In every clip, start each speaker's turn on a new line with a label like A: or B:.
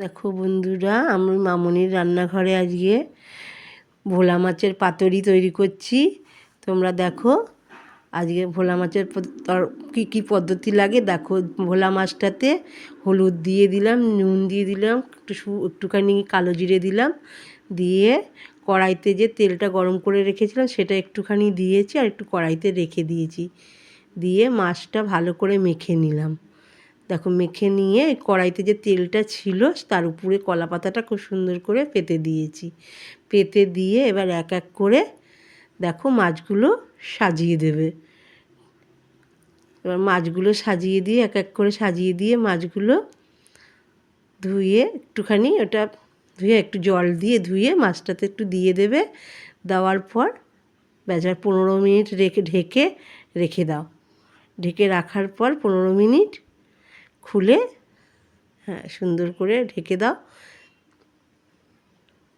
A: দেখো বন্ধুরা, আমি মামনির রান্নাঘরে আজকে ভোলা মাছের পাতুরি তৈরি করছি। তোমরা দেখো আজকে ভোলা মাছের কী কী পদ্ধতি লাগে দেখো। ভোলা মাছটাতে হলুদ দিয়ে দিলাম, নুন দিয়ে দিলাম, একটুখানি কালো জিরে দিলাম, দিয়ে কড়াইতে যে তেলটা গরম করে রেখেছিলাম সেটা একটুখানি দিয়েছি, আর একটু কড়াইতে রেখে দিয়েছি। দিয়ে মাছটা ভালো করে মেখে নিলাম। দেখো মেখে নিয়ে কড়াইতে যে তেলটা ছিল তার উপরে কলা পাতাটা খুব সুন্দর করে পেতে দিয়েছি। পেতে দিয়ে এবার এক এক করে দেখো মাছগুলো সাজিয়ে দেবে। এবার মাছগুলো সাজিয়ে দিয়ে এক এক করে সাজিয়ে দিয়ে মাছগুলো ধুয়ে একটুখানি ধুয়ে একটু জল দিয়ে ধুয়ে মাছটাতে একটু দিয়ে দেবে। দেওয়ার পর ব্যাস 15 মিনিট ঢেকে রেখে দাও। ঢেকে রাখার পর 15 মিনিট খুলে সুন্দর করে ঢেকে দাও।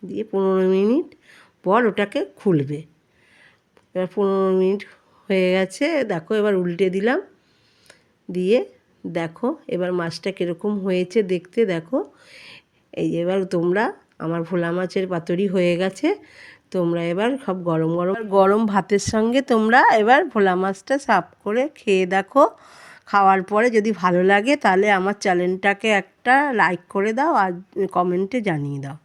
A: দিয়ে 15 মিনিট পর ওটাকে খুলবে। এবার 15 মিনিট হয়ে গেছে, দেখো এবার উল্টে দিলাম। দিয়ে দেখো এবার মাছটা কীরকম হয়েছে দেখতে। দেখো এই এবার তোমরা আমার ভোলা মাছের পাতুরি হয়ে গেছে। তোমরা এবার সব গরম গরম গরম ভাতের সঙ্গে তোমরা এবার ভোলা মাছটা সার্ভ করে খেয়ে দেখো। খাওয়ার পরে যদি ভালো লাগে তাহলে আমার চ্যানেলটাকে একটা লাইক করে দাও আর কমেন্টে জানিয়ে দাও।